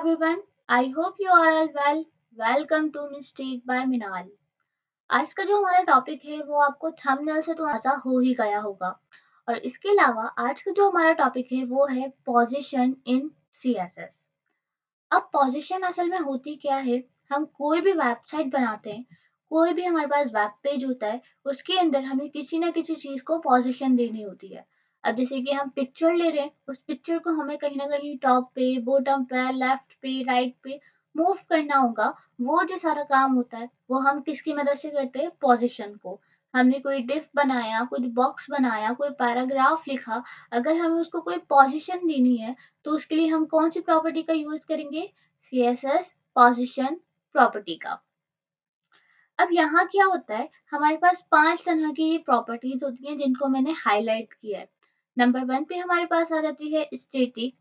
everyone. I hope you are all well. Welcome to Mistake by Minal. आज का जो हमारा टॉपिक है वो आपको थंबनेल से तो अंदाजा हो ही गया होगा और इसके अलावा आज का जो हमारा टॉपिक है वो है पोजीशन इन CSS। अब पोजीशन असल में होती क्या है, हम कोई भी वेबसाइट बनाते हैं, कोई भी हमारे पास वेब पेज होता है, उसके अंदर हमें किसी ना किसी चीज को पोजीशन देनी होती है। अब जैसे कि हम पिक्चर ले रहे हैं, उस पिक्चर को हमें कहीं ना कहीं टॉप पे, बॉटम पे, लेफ्ट पे, राइट पे मूव करना होगा। वो जो सारा काम होता है वो हम किसकी मदद से करते हैं, पोजीशन को। हमने कोई डिफ बनाया, कुछ बॉक्स बनाया, कोई पैराग्राफ लिखा, अगर हमें उसको कोई पोजीशन देनी है तो उसके लिए हम कौन सी प्रॉपर्टी का यूज करेंगे, CSS पोजीशन प्रॉपर्टी का। अब यहाँ क्या होता है, हमारे पास 5 तरह की ये प्रॉपर्टीज होती हैं जिनको मैंने हाईलाइट किया है। नंबर 1 पे हमारे पास आ जाती है स्टैटिक,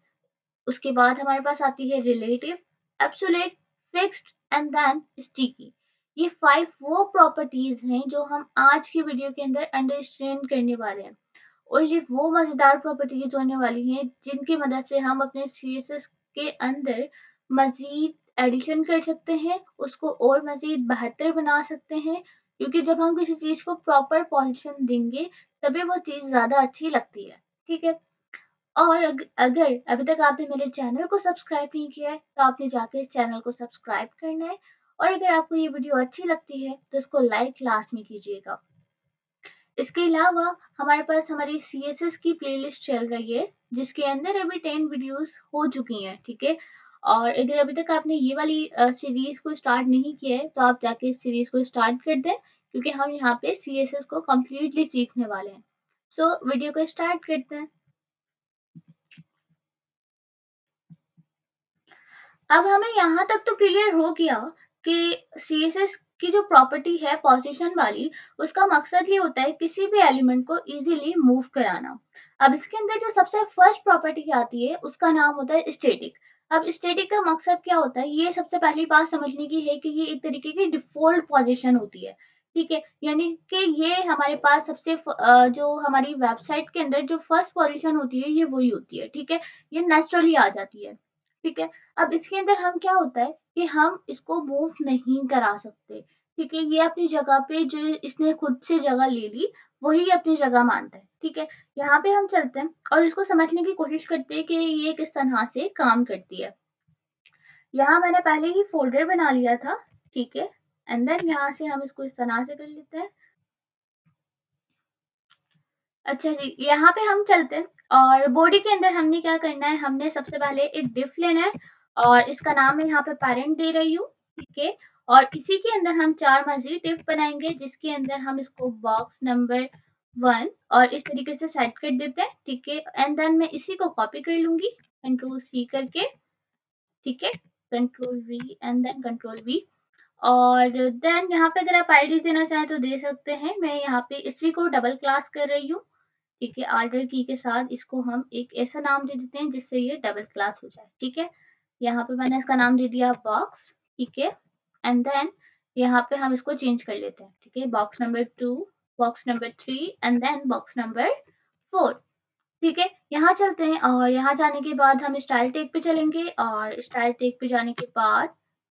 उसके बाद हमारे पास आती है relative, absolute, fixed and then sticky. ये 5 वो प्रॉपर्टीज हैं जो हम आज की वीडियो के अंदर अंडरस्टैंड करने वाले हैं और ये वो मजेदार प्रॉपर्टीज होने वाली हैं जिनकी मदद से हम अपने CSS के अंदर मजीद एडिशन कर सकते हैं, उसको और मजीद बेहतर बना सकते हैं, क्योंकि जब हम किसी चीज को प्रॉपर पोजीशन देंगे तभी वो चीज ज्यादा अच्छी लगती है। ठीक है। और अगर अभी तक आपने मेरे चैनल को सब्सक्राइब नहीं किया है तो आपने जाके इस चैनल को सब्सक्राइब करना है और अगर आपको ये वीडियो अच्छी लगती है तो इसको लाइक लास्ट में कीजिएगा। इसके अलावा हमारे पास हमारी CSS की प्लेलिस्ट चल रही है जिसके अंदर अभी 10 वीडियोस हो चुकी हैं। ठीक है। और अगर अभी तक आपने ये वाली सीरीज को स्टार्ट नहीं किया है तो आप जाके इस सीरीज को स्टार्ट कर दें, क्योंकि हम यहाँ पे CSS को कम्प्लीटली सीखने वाले हैं। सो वीडियो को स्टार्ट करते हैं। अब हमें यहाँ तक तो क्लियर हो गया कि CSS की जो प्रॉपर्टी है पोजीशन वाली, उसका मकसद ये होता है किसी भी एलिमेंट को इजीली मूव कराना। अब इसके अंदर जो सबसे फर्स्ट प्रॉपर्टी आती है उसका नाम होता है स्टैटिक। अब स्टैटिक का मकसद क्या होता है, ये सबसे पहली बात समझने की है कि ये एक तरीके की डिफॉल्ट पोजीशन होती है। ठीक है, यानी कि ये हमारे पास जो हमारी वेबसाइट के अंदर जो फर्स्ट पोजीशन होती है ये वही होती है। ठीक है, ये नेचुरली आ जाती है। ठीक है। अब इसके अंदर हम क्या होता है कि हम इसको मूव नहीं करा सकते। ठीक है, ये अपनी जगह पे जो इसने खुद से जगह ले ली वही अपनी जगह मानता है। ठीक है, यहाँ पे हम चलते हैं और इसको समझने की कोशिश करते हैं कि ये किस तरह से काम करती है। यहाँ मैंने पहले ही फोल्डर बना लिया था। ठीक है, एंड देन यहाँ से हम इसको इस तरह से कर लेते हैं। अच्छा जी, यहाँ पे हम चलते हैं और बॉडी के अंदर हमने क्या करना है, हमने सबसे पहले एक डिफ लेना है और इसका नाम मैं यहाँ पे पेरेंट दे रही हूँ। ठीक है, और इसी के अंदर हम 4 मजीद डिफ बनाएंगे जिसके अंदर हम इसको बॉक्स नंबर 1 और इस तरीके से सेट कर देते हैं। ठीक है, एंड देन मैं इसी को कॉपी कर लूंगी Ctrl+C करके। ठीक है, Ctrl+V एंड देन Ctrl+V और देन यहाँ पे अगर आप आईडी देना चाहें तो दे सकते हैं। मैं यहाँ पे इसी को डबल क्लास कर रही हूँ। ठीक है, आर्डर की के साथ इसको हम एक ऐसा नाम दे देते हैं जिससे ये डबल क्लास हो जाए। ठीक है, यहाँ पे मैंने इसका नाम दे दिया बॉक्स। ठीक है, एंड देन यहाँ पे हम इसको चेंज कर लेते हैं। ठीक है, box number 2, box number 3 and then box number 4। ठीक है, यहाँ चलते हैं और यहाँ जाने के बाद हम स्टाइल टैग पे चलेंगे और स्टाइल टैग पे जाने के बाद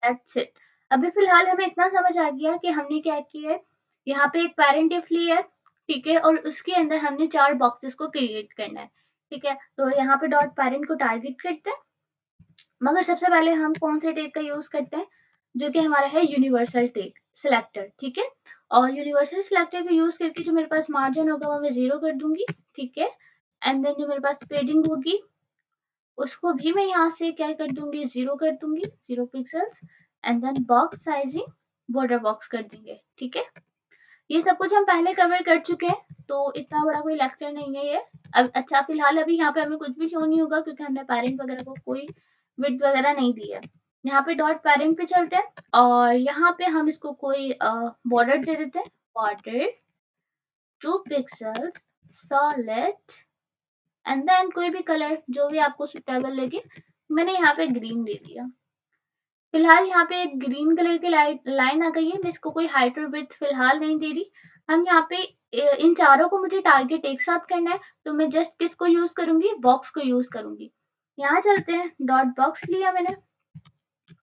दैट्स इट। अभी फिलहाल हमें इतना समझ आ गया कि हमने क्या किया है, यहाँ पे एक पेरेंट डिफ लिया है। ठीक है, और उसके अंदर हमने 4 बॉक्सेस को क्रिएट करना है। ठीक है, तो यहाँ पे डॉट पेरेंट को टारगेट करते हैं, मगर सबसे पहले हम कौन से टैग का यूज करते हैं, जो कि हमारा है यूनिवर्सल टैग सिलेक्टर। ठीक है, और यूनिवर्सल सिलेक्टर का यूज करके जो मेरे पास मार्जिन होगा वो मैं 0 कर दूंगी। ठीक है, एंड देन जो मेरे पास पेडिंग होगी उसको भी मैं यहाँ से क्या कर दूंगी, 0 कर दूंगी, 0 pixels. And then box sizing border box कर देंगे। ठीक है, ये सब कुछ हम पहले कवर कर चुके हैं तो इतना बड़ा कोई लेक्चर नहीं है ये। अब अच्छा, फिलहाल अभी यहाँ पे हमें कुछ भी शो नहीं होगा क्योंकि हमने पेरेंट वगैरह को कोई विड्थ वगैरह नहीं दी है। यहाँ पे डॉट पेरेंट पे चलते हैं और यहाँ पे हम इसको कोई बॉर्डर दे देते हैं, border 2 pixels solid and then कोई भी कलर जो भी आपको सुटेबल लगे। मैंने यहाँ पे ग्रीन दे दिया। फिलहाल यहाँ पे एक ग्रीन कलर की लाइन आ गई है, मैं इसको कोई हाइट और विड्थ फिलहाल नहीं दे रही। हम यहाँ पे इन चारों को मुझे टारगेट एक साथ करना है तो मैं जस्ट किसको यूज करूंगी, बॉक्स को यूज करूंगी। यहाँ चलते हैं, डॉट बॉक्स लिया मैंने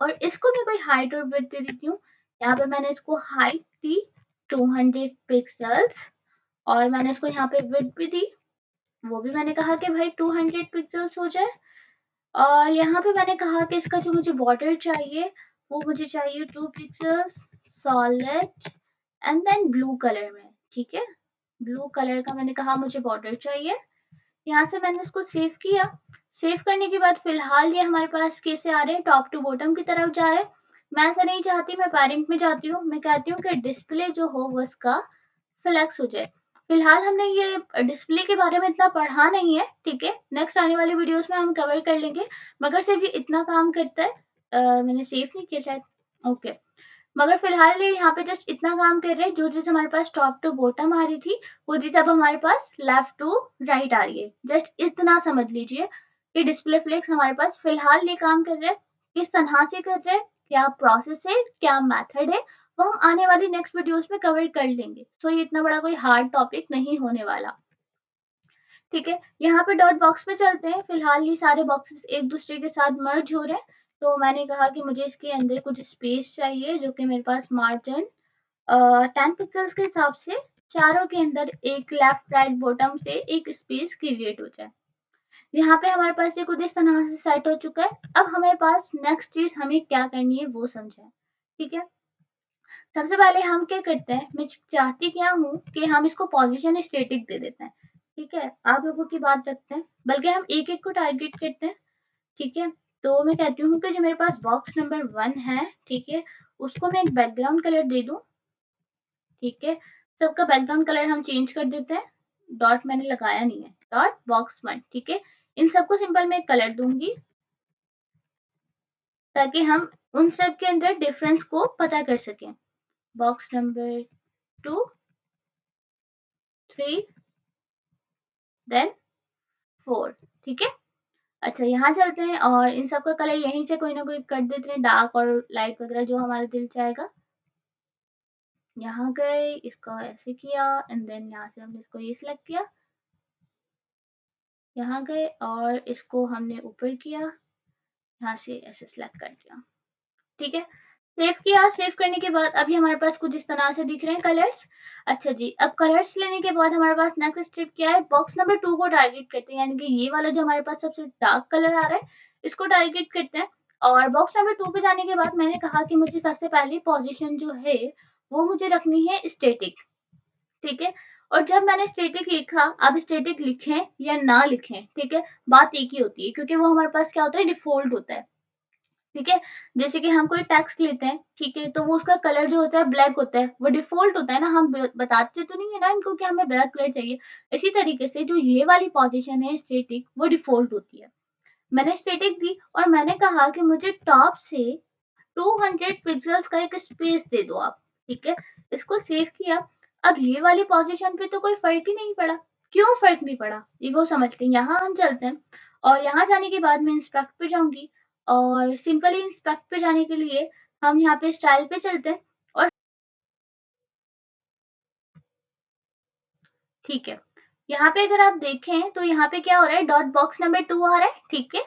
और इसको मैं कोई हाइट और विड्थ दे देती हूँ। यहाँ पे मैंने इसको हाइट दी 200 पिक्सल्स और मैंने इसको यहाँ पे विड्थ भी दी, वो भी मैंने कहा कि भाई 200 पिक्सल्स हो जाए। और यहाँ पे मैंने कहा कि इसका जो मुझे बॉर्डर चाहिए वो मुझे चाहिए 2 pixels solid and then blue colour में, ठीक है। ब्लू कलर का मैंने कहा मुझे बॉर्डर चाहिए। यहाँ से मैंने इसको सेव किया। सेव करने के बाद फिलहाल ये हमारे पास कैसे आ रहे हैं, टॉप टू बॉटम की तरफ जा रहे हैं। मैं ऐसा नहीं चाहती, मैं पेरेंट में जाती हूँ, मैं कहती हूँ कि डिस्प्ले जो हो वो इसका फ्लेक्स हो जाए। फिलहाल हमने ये डिस्प्ले के बारे में इतना पढ़ा नहीं है, ठीक है, नेक्स्ट आने वाली वीडियोस में हम कवर कर लेंगे। मगर सिर्फ ये इतना काम करता है। मैंने सेव नहीं किया शायद, ओके। मगर फिलहाल ये यहाँ पे जस्ट इतना काम कर रहे हैं, जो चीज हमारे पास टॉप टू बॉटम आ रही थी वो चीज अब हमारे पास लेफ्ट टू राइट आ रही है। जस्ट इतना समझ लीजिए कि डिस्प्ले फ्लेक्स हमारे पास फिलहाल ये काम कर रहे हैं। किस तरह से कर रहे हैं, क्या प्रोसेस है, क्या मेथड है, वो हम आने वाली नेक्स्ट वीडियोस में कवर कर लेंगे। सो ये इतना बड़ा कोई हार्ड टॉपिक नहीं होने वाला, ठीक है। यहाँ पे डॉट बॉक्स पे चलते हैं। फिलहाल ये सारे बॉक्सेस एक दूसरे के साथ मर्ज हो रहे हैं, तो मैंने कहा कि मुझे इसके अंदर कुछ स्पेस चाहिए, जो कि मेरे पास मार्जिन 10 पिक्सल्स के हिसाब से चारों के अंदर एक लेफ्ट राइट बॉटम से एक स्पेस क्रिएट हो जाए। यहाँ पे हमारे पास ये कुछ इस तरह से सेट हो चुका है। अब हमारे पास नेक्स्ट चीज हमें क्या करनी है वो समझें, ठीक है। सबसे पहले हम क्या करते हैं, मैं चाहती क्या हूँ कि हम इसको पोजीशन स्टैटिक दे देते हैं, ठीक है। आप लोगों की बात रखते हैं, बल्कि हम एक एक को टारगेट करते हैं, ठीक है। तो मैं कहती हूँ कि जो मेरे पास बॉक्स नंबर 1 है, ठीक है, उसको मैं एक बैकग्राउंड कलर दे दूं, ठीक है। सबका बैकग्राउंड कलर हम चेंज कर देते हैं। डॉट मैंने लगाया नहीं है, डॉट बॉक्स 1, ठीक है। इन सबको सिंपल मैं कलर दूंगी ताकि हम उन सब के अंदर डिफरेंस को पता कर सकें। बॉक्स नंबर 2, 3, देन 4, ठीक है। अच्छा, यहाँ चलते हैं और इन सबका कलर यहीं से कोई ना कोई कर देते हैं, डार्क और लाइट वगैरह जो हमारा दिल चाहेगा। यहाँ गए, इसको ऐसे किया एंड देन यहाँ से हमने इसको ये सिलेक्ट किया, यहाँ गए और इसको हमने ऊपर किया, यहाँ से ऐसे सिलेक्ट कर दिया, ठीक है। सेव किया। सेव करने के बाद अभी हमारे पास कुछ इस तरह से दिख रहे हैं कलर्स। अच्छा जी, अब कलर्स लेने के बाद हमारे पास नेक्स्ट स्टेप क्या है, बॉक्स नंबर 2 को टारगेट करते हैं, यानी कि ये वाला जो हमारे पास सबसे डार्क कलर आ रहा है इसको टारगेट करते हैं। और बॉक्स नंबर 2 पे जाने के बाद मैंने कहा कि मुझे सबसे पहली पोजीशन जो है वो मुझे रखनी है स्टैटिक, ठीक है। और जब मैंने स्टैटिक लिखा, अब स्टैटिक लिखें या ना लिखें, ठीक है, बात एक ही होती है, क्योंकि वो हमारे पास क्या होता है, डिफॉल्ट होता है, ठीक है। जैसे कि हम कोई टेक्स्ट लेते हैं, ठीक है, तो वो उसका कलर जो होता है ब्लैक होता है, वो डिफॉल्ट होता है ना, हम बताते तो नहीं है ना इनको कि हमें ब्लैक कलर चाहिए। इसी तरीके से जो ये वाली पोजीशन है स्टैटिक, वो डिफॉल्ट होती है। मैंने स्टैटिक दी और मैंने कहा कि मुझे टॉप से 200 पिक्सल्स का एक स्पेस दे दो आप, ठीक है। इसको सेव किया। अब ये वाली पोजीशन पे तो कोई फर्क ही नहीं पड़ा। क्यों फर्क नहीं पड़ा, ये वो समझते हैं। यहाँ हम चलते हैं और यहाँ जाने के बाद मैं इंस्पेक्ट पे जाऊंगी और सिंपली इंस्पेक्ट पे जाने के लिए हम यहाँ पे स्टाइल पे चलते हैं और ठीक है। यहाँ पे अगर आप देखें तो यहाँ पे क्या हो रहा है, डॉट बॉक्स नंबर 2 आ रहा है, ठीक है।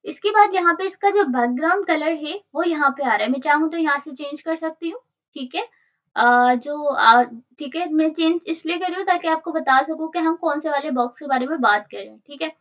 इसके बाद यहाँ पे इसका जो बैकग्राउंड कलर है वो यहाँ पे आ रहा है। मैं चाहूँ तो यहाँ से चेंज कर सकती हूँ, ठीक है। ठीक है, मैं चेंज इसलिए कर रही हूँ ताकि आपको बता सकूँ कि हम कौन से वाले बॉक्स के बारे में बात कर रहे हैं, ठीक है।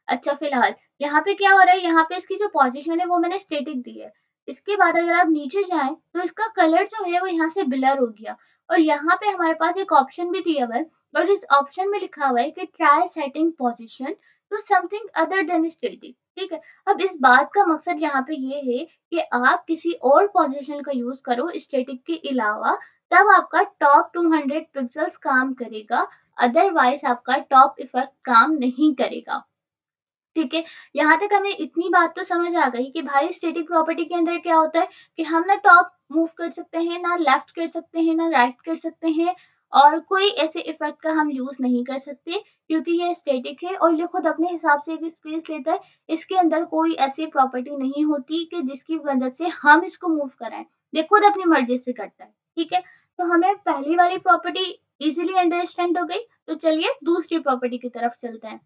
अच्छा, फिलहाल यहाँ पे क्या हो रहा है, यहाँ पे इसकी जो पोजीशन है वो मैंने स्टैटिक दी है। इसके बाद अगर आप नीचे जाएं तो इसका कलर जो है वो यहाँ से ब्लर हो गया और यहाँ पे हमारे पास एक ऑप्शन भी दिया हुआ है और इस ऑप्शन में लिखा हुआ है कि try setting position to something other than static, ठीक है। अब इस बात का मकसद यहाँ पे ये है कि आप किसी और पोजीशन का यूज करो स्टैटिक के अलावा, तब आपका टॉप 200 पिक्सल्स काम करेगा, अदरवाइज आपका टॉप इफेक्ट काम नहीं करेगा, ठीक है। यहाँ तक हमें इतनी बात तो समझ आ गई कि भाई स्टैटिक प्रॉपर्टी के अंदर क्या होता है कि हम ना टॉप मूव कर सकते हैं, ना लेफ्ट कर सकते हैं, ना राइट कर सकते हैं, और कोई ऐसे इफेक्ट का हम यूज नहीं कर सकते क्योंकि ये स्टैटिक है और ये खुद अपने हिसाब से एक स्पेस लेता है। इसके अंदर कोई ऐसी प्रॉपर्टी नहीं होती कि जिसकी मदद से हम इसको मूव कराएं, ये खुद अपनी मर्जी से करता है, ठीक है। तो हमें पहली वाली प्रॉपर्टी इजिली अंडरस्टैंड हो गई, तो चलिए दूसरी प्रॉपर्टी की तरफ चलते हैं।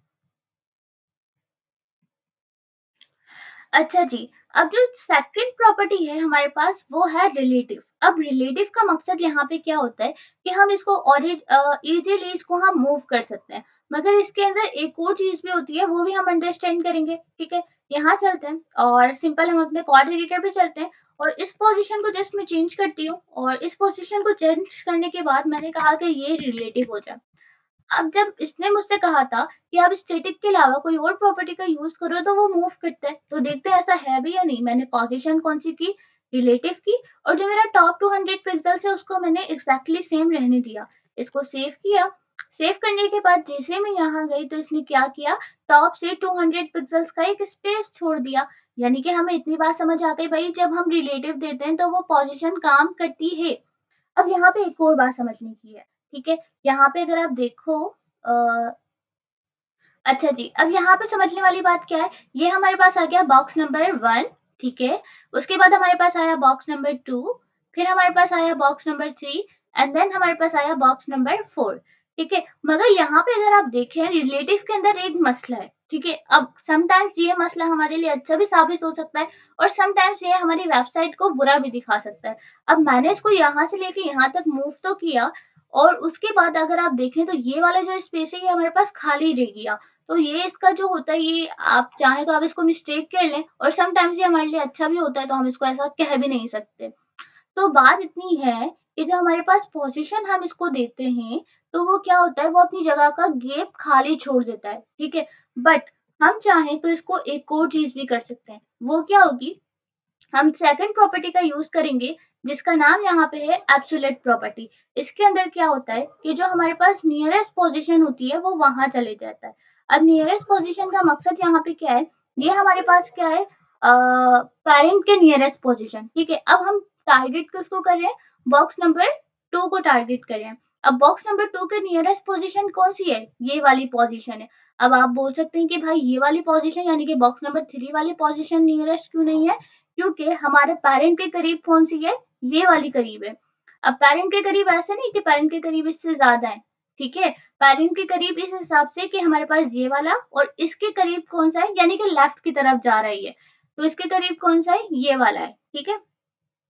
अच्छा जी, अब जो सेकंड प्रॉपर्टी है हमारे पास वो है रिलेटिव। अब रिलेटिव का मकसद यहाँ पे क्या होता है कि हम इसको और इजीली इसको हम मूव कर सकते हैं, मगर इसके अंदर एक और चीज भी होती है, वो भी हम अंडरस्टैंड करेंगे। ठीक है, यहाँ चलते हैं और सिंपल हम अपने कोड एडिटर पे चलते हैं और इस पोजीशन को जस्ट मैं चेंज करती हूँ और इस पोजीशन को चेंज करने के बाद मैंने कहा कि ये रिलेटिव हो जाए। अब जब इसने मुझसे कहा था कि आप स्टैटिक के अलावा कोई और प्रॉपर्टी का यूज करो तो वो मूव करता है, तो देखते हैं ऐसा है भी या नहीं। मैंने पोजीशन कौन सी की, रिलेटिव की, और जो मेरा टॉप 200 पिक्सल्स है उसको मैंने एग्जैक्टली सेम रहने दिया। इसको सेव किया। सेव करने के बाद जैसे मैं यहाँ गई तो इसने क्या किया, टॉप से 200 पिक्सल्स का एक स्पेस छोड़ दिया। यानी कि हमें इतनी बात समझ आ गई भाई, जब हम रिलेटिव देते हैं तो वो पोजीशन काम करती है। अब यहाँ पे एक और बात समझने की है। ठीक है, यहाँ पे अगर आप देखो अच्छा जी, अब यहाँ पे समझने वाली बात क्या है, ये हमारे पास आ गया बॉक्स नंबर 1। ठीक है, उसके बाद हमारे पास आया बॉक्स नंबर 2, फिर हमारे पास आया बॉक्स नंबर 3 एंड देन हमारे पास आया बॉक्स नंबर 4। ठीक है, मगर यहाँ पे अगर आप देखें रिलेटिव के अंदर एक मसला है। ठीक है, अब समटाइम्स ये मसला हमारे लिए अच्छा भी साबित हो सकता है और समटाइम्स ये हमारी वेबसाइट को बुरा भी दिखा सकता है। अब मैंने इसको यहाँ से लेके यहाँ तक मूव तो किया और उसके बाद अगर आप देखें तो ये वाला जो स्पेस है ये हमारे पास खाली रह गया। तो ये इसका जो होता है, ये आप चाहें तो आप इसको मिस्टेक कर लें और समटाइम्स ये हमारे लिए अच्छा भी होता है, तो हम इसको ऐसा कह भी नहीं सकते। तो बात इतनी है कि जो हमारे पास पोजीशन हम इसको देते हैं तो वो क्या होता है, वो अपनी जगह का गैप खाली छोड़ देता है। ठीक है, बट हम चाहें तो इसको एक और चीज भी कर सकते हैं। वो क्या होगी, हम सेकंड प्रॉपर्टी का यूज करेंगे जिसका नाम यहाँ पे है एब्सोल्यूट प्रॉपर्टी। इसके अंदर क्या होता है कि जो हमारे पास नियरेस्ट पोजीशन होती है वो वहां चले जाता है। अब नियरेस्ट पोजीशन का मकसद यहाँ पे क्या है, ये हमारे पास क्या है, पेरेंट के नियरेस्ट पोजीशन। ठीक है, अब हम टारगेट किसको कर रहे हैं, बॉक्स नंबर 2 को टारगेट कर रहे हैं। अब बॉक्स नंबर 2 के नियरेस्ट पोजीशन कौन सी है, ये वाली पोजीशन है। अब आप बोल सकते हैं कि भाई ये वाली पोजीशन यानी कि बॉक्स नंबर 3 वाली पोजीशन नियरेस्ट क्यों नहीं है, क्योंकि हमारे पेरेंट के करीब कौन सी है, ये वाली करीब है। अब पेरेंट के करीब ऐसे नहीं कि पेरेंट के करीब इससे ज्यादा है। ठीक है, पेरेंट के करीब इस हिसाब से कि हमारे पास ये वाला और इसके करीब कौन सा है, यानी कि लेफ्ट की तरफ जा रही है, तो इसके करीब कौन सा है, ये वाला है। ठीक है,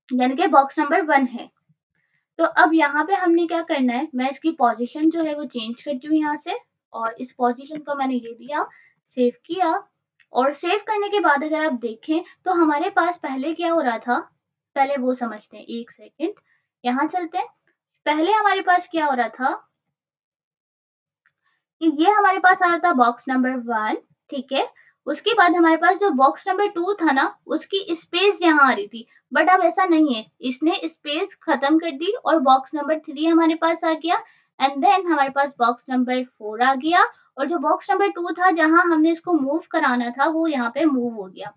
यानी कि बॉक्स नंबर 1 है। तो अब यहाँ पे हमने क्या करना है, मैं इसकी पोजीशन जो है वो चेंज करती हूँ यहाँ से और इस पोजीशन को मैंने ये दिया, सेव किया। और सेव करने के बाद अगर आप देखें तो हमारे पास पहले क्या हो रहा था, पहले वो समझते हैं, एक सेकंड यहाँ चलते हैं। पहले हमारे पास क्या हो रहा था कि ये हमारे पास आ रहा था बॉक्स नंबर 1। ठीक है, उसके बाद हमारे पास जो बॉक्स नंबर 2 था ना, उसकी स्पेस यहाँ आ रही थी। बट अब ऐसा नहीं है, इसने स्पेस खत्म कर दी और बॉक्स नंबर 3 हमारे पास आ गया एंड देन हमारे पास बॉक्स नंबर 4 आ गया और जो बॉक्स नंबर 2 था जहां हमने इसको मूव कराना था वो यहाँ पे मूव हो गया।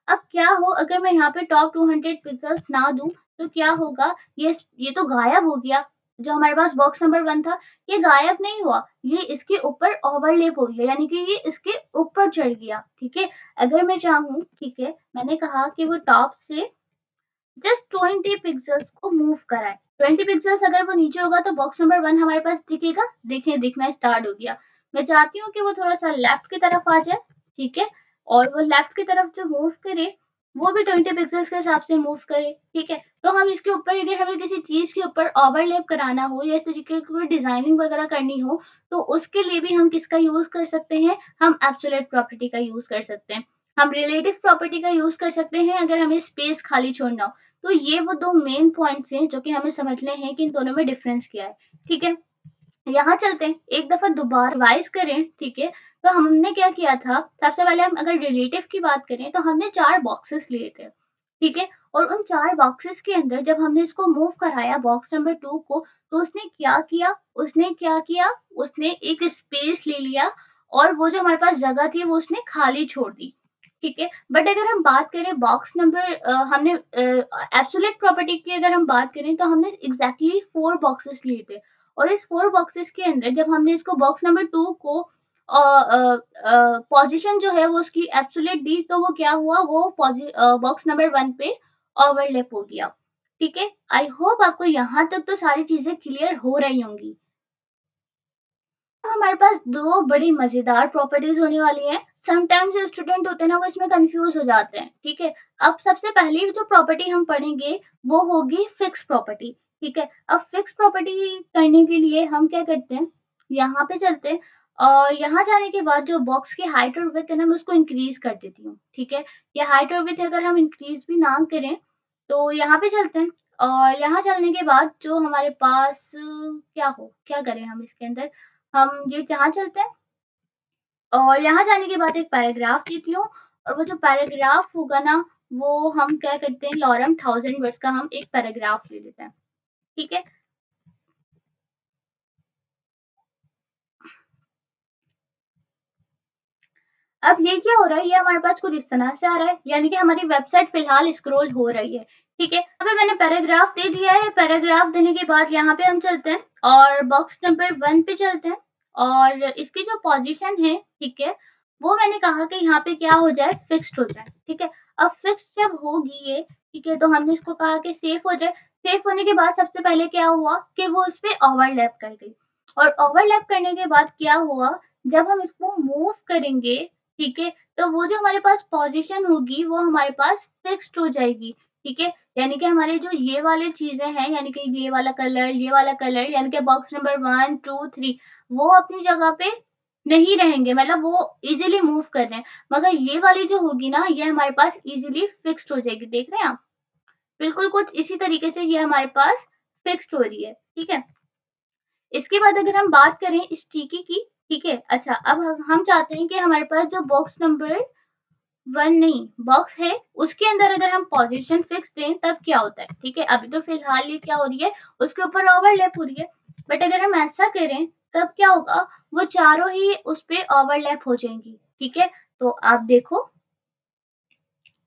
अब क्या हो अगर मैं यहाँ पे टॉप 200 पिक्सल्स ना दूं तो क्या होगा, ये तो गायब हो गया। जो हमारे पास बॉक्स नंबर 1 था ये गायब नहीं हुआ, ये इसके ऊपर ओवरलेप हो गया, यानी कि ये इसके ऊपर चढ़ गया। ठीक है, अगर मैं चाहूँ, ठीक है, मैंने कहा कि वो टॉप से जस्ट 20 पिक्सल्स को मूव कराए। 20 पिक्सल्स अगर वो नीचे होगा तो बॉक्स नंबर 1 हमारे पास दिखेगा, देखें दिखना स्टार्ट हो गया। मैं चाहती हूँ कि वो थोड़ा सा लेफ्ट की तरफ आ जाए। ठीक है, और वो लेफ्ट की तरफ जो मूव करे वो भी 20 पिक्सल्स के हिसाब से मूव करे। ठीक है, तो हम इसके ऊपर अगर हमें किसी चीज के ऊपर ओवरलैप कराना हो या इस तरीके की कोई डिजाइनिंग वगैरह करनी हो तो उसके लिए भी हम किसका यूज कर सकते हैं, हम एब्सोल्यूट प्रॉपर्टी का यूज कर सकते हैं। हम रिलेटिव प्रॉपर्टी का यूज कर सकते हैं अगर हमें स्पेस खाली छोड़ना हो। तो ये वो दो मेन पॉइंट्स हैं जो कि हमें समझने हैं कि इन दोनों में डिफरेंस क्या है। ठीक है, यहाँ चलते हैं, एक दफा दोबारा रिवाइज करें। ठीक है, तो हमने क्या किया था, सबसे पहले हम अगर रिलेटिव की बात करें तो हमने 4 बॉक्सेस लिए थे। ठीक है, और उन 4 बॉक्सेस के अंदर जब हमने इसको मूव कराया बॉक्स नंबर 2 को तो उसने क्या किया, उसने एक स्पेस ले लिया और वो जो हमारे पास जगह थी वो उसने खाली छोड़ दी। ठीक है, बट अगर हम बात करें बॉक्स नंबर हमने एब्सोल्यूट प्रॉपर्टी की अगर हम बात करें तो हमने एग्जैक्टली 4 बॉक्सेस लिए थे और इस 4 बॉक्सेस के अंदर जब हमने इसको बॉक्स नंबर 2 को पोजीशन जो है वो उसकी एब्सोल्यूट दी तो वो क्या हुआ, वो बॉक्स नंबर 1 पे ओवरलैप हो गया। ठीक है, आई होप आपको यहाँ तक तो सारी चीजें क्लियर हो रही होंगी। हमारे पास दो बड़ी मजेदार प्रॉपर्टीज होने वाली हैं। समटाइम्स जो स्टूडेंट होते हैं ना वो इसमें कंफ्यूज हो जाते हैं। ठीक है, अब सबसे पहली जो प्रॉपर्टी हम पढ़ेंगे वो होगी फिक्स प्रॉपर्टी। ठीक है, अब फिक्स प्रॉपर्टी करने के लिए हम क्या करते हैं, यहाँ पे चलते हैं और यहाँ जाने के बाद जो बॉक्स की हाइट और विड्थ है ना मैं उसको इंक्रीज कर देती हूँ। ठीक है, ये हाइट और विड्थ अगर हम इंक्रीज भी ना करें तो यहाँ पे चलते हैं और यहाँ चलने के बाद जो हमारे पास क्या करें हम इसके अंदर, हम ये जहाँ चलते हैं और यहाँ जाने के बाद एक पैराग्राफ देती हूँ और वो जो पैराग्राफ होगा ना वो हम क्या करते हैं, लॉरम 1000 वर्ड्स का हम एक पैराग्राफ ले लेते हैं। ठीक है, अब ये क्या हो रहा है, ये हमारे पास कुछ इस तरह से आ रहा है, यानी कि हमारी वेबसाइट फिलहाल स्क्रॉल हो रही है। ठीक है, यहाँ पे मैंने पैराग्राफ दे दिया है। पैराग्राफ देने के बाद यहाँ पे हम चलते हैं और बॉक्स नंबर 1 पे चलते हैं और इसकी जो पोजीशन है, ठीक है, वो मैंने कहा कि यहाँ पे क्या हो जाए, फिक्स्ड हो जाए। ठीक है, अब फिक्स जब होगी ये, ठीक है, तो हमने इसको कहा कि सेफ हो जाए। सेफ होने के बाद सबसे पहले क्या हुआ कि वो उस पर ओवरलैप कर गई और ओवरलैप करने के बाद क्या हुआ, जब हम इसको मूव करेंगे, ठीक है, तो वो जो हमारे पास पोजीशन होगी वो हमारे पास फिक्स्ड हो जाएगी। ठीक है, यानी कि हमारे जो ये वाली चीजें हैं, यानी कि ये वाला कलर यानी कि बॉक्स नंबर 1 2 3 वो अपनी जगह पे नहीं रहेंगे, मतलब वो इजीली मूव कर रहे हैं, मगर ये वाली जो होगी ना ये हमारे पास इजीली फिक्स्ड हो जाएगी। देख रहे हैं आप, बिल्कुल कुछ इसी तरीके से ये हमारे पास फिक्स्ड हो रही है। ठीक है, इसके बाद अगर हम बात करें स्टिकी की, ठीक है, अच्छा अब हम चाहते हैं कि हमारे पास जो बॉक्स नंबर 1 नहीं बॉक्स है उसके अंदर अगर हम पोजीशन फिक्स दें तब क्या होता है। ठीक है, अभी तो फिलहाल ये क्या हो रही है, उसके ऊपर ओवरलैप हो रही है, बट अगर हम ऐसा करें तब क्या होगा, वो चारों ही उस पे ओवरलैप हो जाएंगी। ठीक है, तो आप देखो,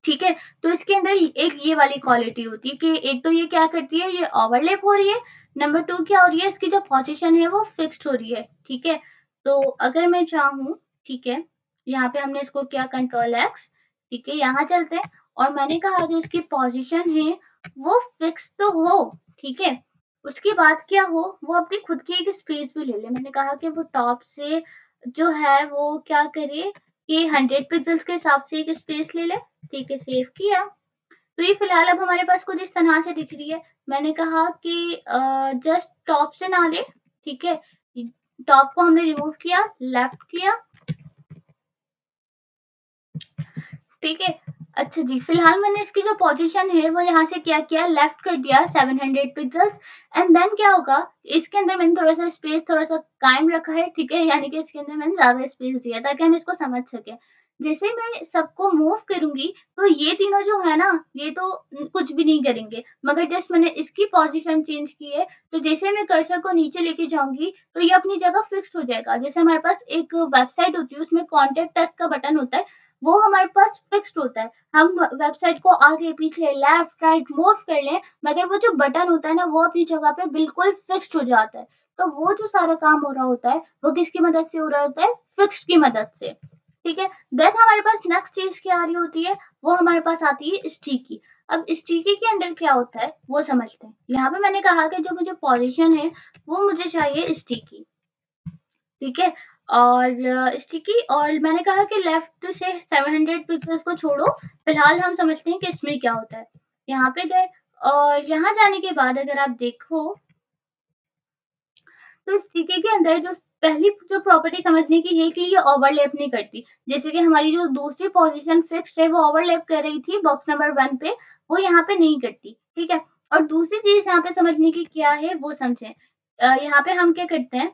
ठीक है, तो इसके अंदर एक ये वाली क्वालिटी होती है कि एक तो ये क्या करती है, ये ओवरलैप हो रही है, नंबर 2 क्या हो रही है, इसकी जो पोजीशन है वो फिक्स्ड हो रही है। ठीक है, तो अगर मैं चाहूँ, ठीक है, यहाँ पे हमने इसको किया कंट्रोल एक्स, ठीक है, यहाँ चलते हैं और मैंने कहा जो इसकी पोजीशन है वो फिक्स तो हो, ठीक है, उसके बाद क्या हो, वो अपनी खुद की एक स्पेस भी ले ले। मैंने कहा कि वो टॉप से जो है वो क्या करे कि 100 पिक्सल्स के हिसाब से एक स्पेस ले ले। ठीक है, सेव किया, तो ये फिलहाल अब हमारे पास कुछ इस तरह से दिख रही है। मैंने कहा कि जस्ट टॉप से ना ले, ठीक है, टॉप को हमने रिमूव किया, लेफ्ट किया, ठीक है, अच्छा जी, फिलहाल मैंने इसकी जो पोजीशन है वो यहाँ से क्या किया, लेफ्ट कर दिया 700 पिक्सल्स एंड देन क्या होगा, इसके अंदर मैंने थोड़ा सा स्पेस थोड़ा सा कायम रखा है। ठीक है, यानी कि इसके अंदर मैंने ज्यादा स्पेस दिया ताकि हम इसको समझ सके। जैसे मैं सबको मूव करूंगी तो ये तीनों जो है ना ये तो कुछ भी नहीं करेंगे, मगर जस्ट मैंने इसकी पोजीशन चेंज की है, तो जैसे मैं कर्सर को नीचे लेके जाऊंगी तो ये अपनी जगह फिक्स हो जाएगा। जैसे हमारे पास एक वेबसाइट होती है उसमें कॉन्टेक्ट अस का बटन होता है, वो हमारे पास फिक्स्ड होता है, हम वेबसाइट को आगे पीछे लेफ्ट राइट मूव कर लें, मगर वो जो बटन होता है ना वो अपनी जगह पे बिल्कुल फिक्स्ड हो जाता है। तो वो जो सारा काम हो रहा होता है वो किसकी मदद से हो रहा होता है, फिक्स्ड की मदद से। ठीक है, देन हमारे पास नेक्स्ट चीज क्या आ रही होती है, वो हमारे पास आती है स्टिकी। अब स्टिकी के अंदर क्या होता है वो समझते हैं। यहाँ पे मैंने कहा कि जो मुझे पोजीशन है वो मुझे चाहिए स्टिकी, ठीक है, और स्टिकी, और मैंने कहा कि लेफ्ट से 700 पिक्सल्स को छोड़ो, फिलहाल हम समझते हैं कि इसमें क्या होता है। यहाँ पे गए और यहाँ जाने के बाद अगर आप देखो तो स्टिकी के अंदर जो पहली जो प्रॉपर्टी समझने की है कि ये ओवरलैप नहीं करती। जैसे कि हमारी जो दूसरी पोजीशन फिक्स्ड है वो ओवरलैप कर रही थी बॉक्स नंबर 1 पे, वो यहाँ पे नहीं करती। ठीक है, और दूसरी चीज यहाँ पे समझने की क्या है वो समझें। यहाँ पे हम क्या करते हैं,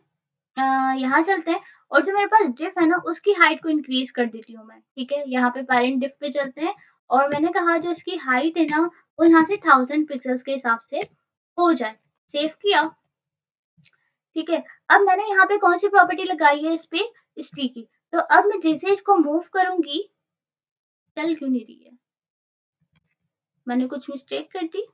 यहाँ चलते हैं और जो मेरे पास डिफ है ना उसकी हाइट को इंक्रीज कर देती हूँ मैं। ठीक है, यहाँ पे पेरेंट डिफ पे चलते हैं और मैंने कहा जो इसकी हाइट है ना वो यहाँ से 1000 पिक्सल्स के हिसाब से हो जाए। सेव किया, ठीक है, अब मैंने यहाँ पे कौन सी प्रॉपर्टी लगाई है इस पे, स्टिकी। तो अब मैं जैसे इसको मूव करूंगी, चल क्यों नहीं रही है, मैंने कुछ मिस्टेक कर दी,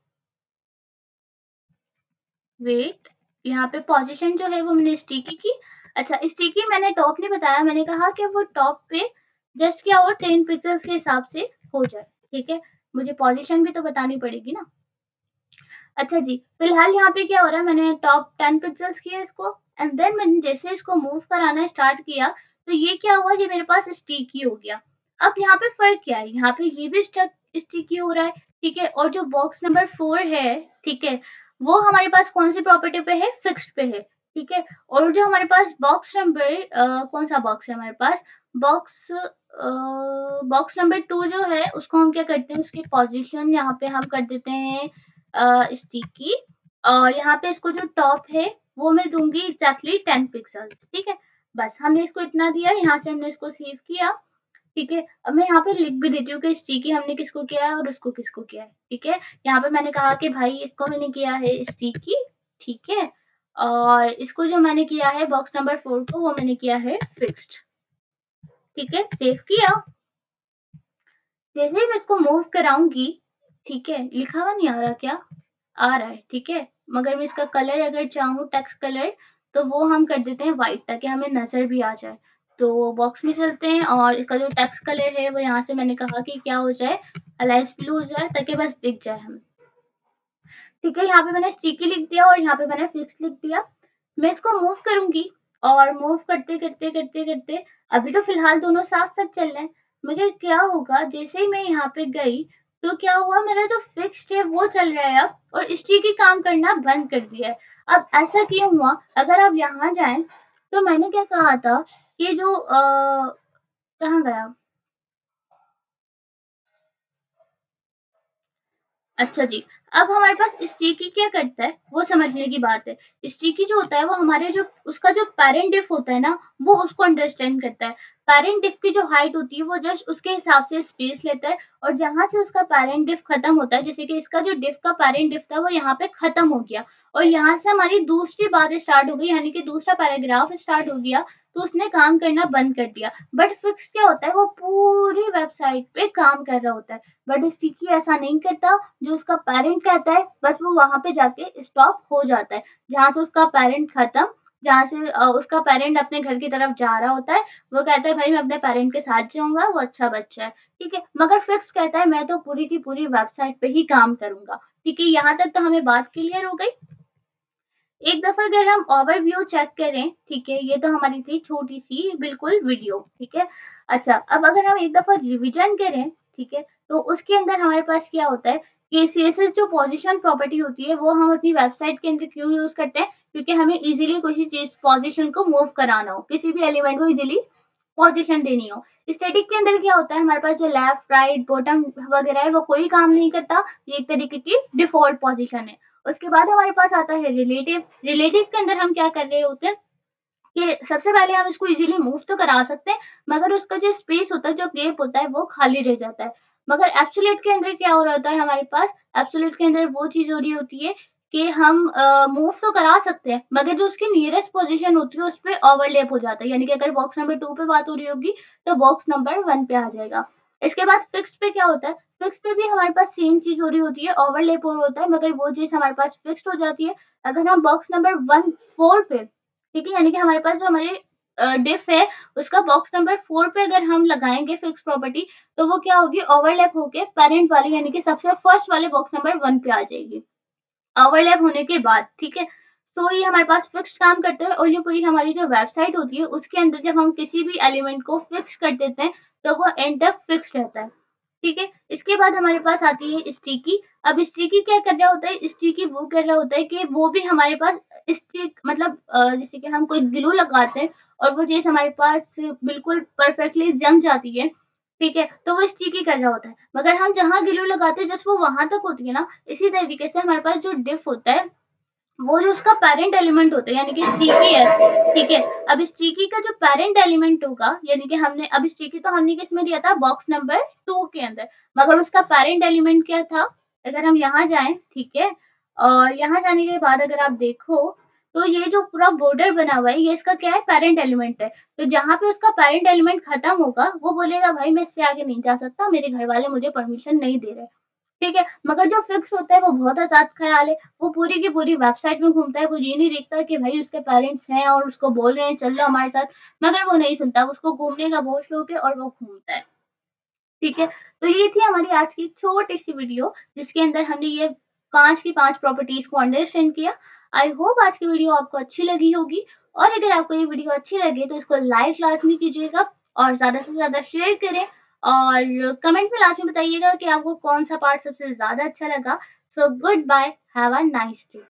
वेट, यहाँ पे पोजीशन जो है वो मैंने स्टिकी की। अच्छा, स्टिकी मैंने टॉप नहीं बताया, मैंने कहा कि वो टॉप पे जस्ट क्या हो 10 पिक्सल्स के हिसाब से हो जाए। ठीक है, मुझे पोजीशन भी तो बतानी पड़ेगी ना। अच्छा जी, फिलहाल यहाँ पे क्या हो रहा है, मैंने टॉप 10 पिक्सल्स किया इसको, एंड देन मैंने जैसे इसको मूव कराना स्टार्ट किया तो ये क्या हुआ, ये मेरे पास स्टिकी हो गया। अब यहाँ पे फर्क क्या है, यहाँ पे ये भी स्टिकी हो रहा है, ठीक है। और जो बॉक्स नंबर 4 है, ठीक है, वो हमारे पास कौन सी प्रॉपर्टी पे है, फिक्स्ड पे है, ठीक है। और जो हमारे पास बॉक्स नंबर कौन सा बॉक्स है हमारे पास, बॉक्स बॉक्स नंबर 2 जो है उसको हम क्या करते हैं, उसकी पोजीशन यहाँ पे हम कर देते हैं स्टिकी। और यहाँ पे इसको जो टॉप है वो मैं दूंगी एग्जैक्टली 10 पिक्सल्स, ठीक है। बस हमने इसको इतना दिया, यहाँ से हमने इसको सेव किया, ठीक है। अब मैं यहाँ पे लिख भी देती हूँ कि स्टिकी हमने किसको किया है और उसको किसको किया है, ठीक है। यहाँ पे मैंने कहा कि भाई इसको मैंने किया है स्टिकी, ठीक है, और इसको जो मैंने किया है बॉक्स नंबर 4 को वो मैंने किया है फिक्स्ड, ठीक है। सेव किया, जैसे ही मैं इसको मूव कराऊंगी, ठीक है, लिखा हुआ नहीं आ रहा क्या, आ रहा है, ठीक है। मगर मैं इसका कलर अगर चाहूँ टेक्स्ट कलर तो वो हम कर देते हैं व्हाइट, ताकि हमें नजर भी आ जाए। तो बॉक्स में चलते हैं और इसका जो टेक्स्ट कलर है वो यहाँ से मैंने कहा कि क्या हो जाए, अलाइस ब्लू हो जाए, ताकि बस दिख जाए हमें, ठीक है। यहाँ पे मैंने स्टिकी लिख दिया और यहाँ पे मैंने फिक्स लिख दिया। मैं इसको मूव करूंगी और मूव करते करते करते करते अभी तो फिलहाल दोनों साथ साथ चल रहे हैं, मगर क्या होगा जैसे ही मैं यहाँ पे गई तो क्या हुआ, मेरा जो फिक्स्ड है वो चल रहा है अब, और स्टिकी काम करना बंद कर दिया है। अब ऐसा क्यों हुआ, अगर आप यहाँ जाएं तो मैंने क्या कहा था कि जो कहाँ गया, अच्छा जी। अब हमारे पास स्टिकी क्या करता है वो समझने की बात है। स्टिकी जो होता है वो हमारे जो उसका जो पेरेंट डिफ होता है ना, वो उसको अंडरस्टैंड करता है। पेरेंट डिफ की जो हाइट होती है वो जस्ट उसके हिसाब से स्पेस लेता है, और जहां से उसका पेरेंट डिफ खत्म होता है, जैसे कि इसका जो डिफ का पेरेंट डिफ था वो यहाँ पे खत्म हो गया, और यहाँ से हमारी दूसरी बात स्टार्ट हो गई, यानी कि दूसरा पैराग्राफ स्टार्ट हो गया, तो उसने काम करना बंद कर दिया। बट फिक्स क्या होता है, वो पूरी वेबसाइट पे काम कर रहा होता है। बट स्टिकी ऐसा नहीं करता, जो उसका पेरेंट कहता है बस वो वहां पे जाके स्टॉप हो जाता है, जहां से उसका पेरेंट खत्म, जहां से उसका पेरेंट अपने घर की तरफ जा रहा होता है, वो कहता है भाई मैं अपने पेरेंट के साथ जाऊंगा, वो अच्छा बच्चा है, ठीक है। मगर फिक्स कहता है मैं तो पूरी की पूरी वेबसाइट पे ही काम करूंगा, ठीक है। यहाँ तक तो हमें बात क्लियर हो गई। एक दफा अगर हम ओवरव्यू चेक करें, ठीक है, ये तो हमारी थी छोटी सी बिल्कुल वीडियो, ठीक है। अच्छा, अब अगर हम एक दफा रिवीजन करें, ठीक है, तो उसके अंदर हमारे पास क्या होता है कि सीएसएस जो पोजीशन प्रॉपर्टी होती है वो हम अपनी वेबसाइट के अंदर क्यों यूज करते हैं, क्योंकि हमें इजीली किसी चीज पोजीशन को मूव कराना हो, किसी भी एलिमेंट को इजीली पोजीशन देनी हो। स्टैटिक के अंदर क्या होता है, हमारे पास जो लेफ्ट राइट बॉटम वगैरह है वो कोई काम नहीं करता, ये एक तरीके की डिफॉल्ट पोजीशन है। उसके बाद हमारे पास आता है रिलेटिव। रिलेटिव के अंदर हम क्या कर रहे होते हैं कि सबसे पहले हम इसको इजीली मूव तो करा सकते हैं, मगर उसका जो स्पेस होता है, जो गैप होता है, वो खाली रह जाता है। मगर एब्सोल्यूट के अंदर क्या हो रहा होता है हमारे पास, एब्सोल्यूट के अंदर वो चीज हो रही होती है कि हम मूव तो करा सकते हैं, मगर जो उसकी नियरेस्ट पोजीशन होती है उस पर ओवरलैप हो जाता है, यानी कि अगर बॉक्स नंबर 2 पे बात हो रही होगी तो बॉक्स नंबर 1 पे आ जाएगा। इसके बाद फिक्स्ड पे क्या होता है, फिक्स पे भी हमारे पास सेम चीज हो रही होती है, ओवरलैप हो रहा होता है, मगर वो चीज हमारे पास फिक्स्ड हो जाती है। अगर हम बॉक्स नंबर 1 4 पे, ठीक है, यानी कि हमारे पास जो हमारे डिफ है उसका बॉक्स नंबर 4 पे अगर हम लगाएंगे फिक्स प्रॉपर्टी, तो वो क्या होगी, ओवरलैप होके पेरेंट वाली यानी कि सबसे फर्स्ट वाले बॉक्स नंबर 1 पे आ जाएगी, ओवरलैप होने के बाद, ठीक है। तो ये हमारे पास फिक्स काम करते हैं, और ये पूरी हमारी जो वेबसाइट होती है उसके अंदर जब हम किसी भी एलिमेंट को फिक्स कर देते हैं तो वो एंड तक फिक्स रहता है, ठीक है। इसके बाद हमारे पास आती है स्टिकी। अब स्टिकी क्या कर रहा होता है, स्टिकी वो कर रहा होता है कि वो भी हमारे पास स्टिक मतलब जैसे कि हम कोई ग्लू लगाते हैं और वो चीज हमारे पास बिल्कुल परफेक्टली जम जाती है, ठीक है, तो वो स्टिकी कर रहा होता है। मगर हम जहाँ ग्लू लगाते हैं जस्ट वो वहां तक होती है ना, इसी तरीके से हमारे पास जो डिफ होता है वो जो उसका पेरेंट एलिमेंट होता है, यानी कि स्टिकी है, ठीक है। अब स्टिकी का जो पेरेंट एलिमेंट होगा, यानी कि हमने अब स्टिकी तो हमने किस में दिया था, बॉक्स नंबर 2 के अंदर, मगर उसका पेरेंट एलिमेंट क्या था, अगर हम यहाँ जाएं, ठीक है, और यहाँ जाने के बाद अगर आप देखो तो ये जो पूरा बॉर्डर बना हुआ है ये इसका क्या है, पेरेंट एलिमेंट है। तो जहां पे उसका पेरेंट एलिमेंट खत्म होगा वो बोलेगा भाई मैं इससे आगे नहीं जा सकता, मेरे घर वाले मुझे परमिशन नहीं दे रहे, ठीक है। मगर जो फिक्स होता है वो बहुत आजाद ख्याल है, वो पूरी की पूरी वेबसाइट में घूमता है, वो ये नहीं देखता कि भाई उसके पेरेंट्स हैं और उसको बोल रहे हैं चल लो हमारे साथ, मगर वो नहीं सुनता, उसको घूमने का बहुत शौक है और वो घूमता है, ठीक है। तो ये थी हमारी आज की छोटी सी वीडियो जिसके अंदर हमने ये 5 की 5 प्रॉपर्टीज को अंडरस्टैंड किया। आई होप आज की वीडियो आपको अच्छी लगी होगी, और अगर आपको ये वीडियो अच्छी लगे तो इसको लाइक लाज़मी कीजिएगा और ज़्यादा से ज़्यादा शेयर करें और कमेंट में लाज़मी बताइएगा कि आपको कौन-सा पार्ट सबसे ज़्यादा अच्छा लगा। So good bye, have a nice day.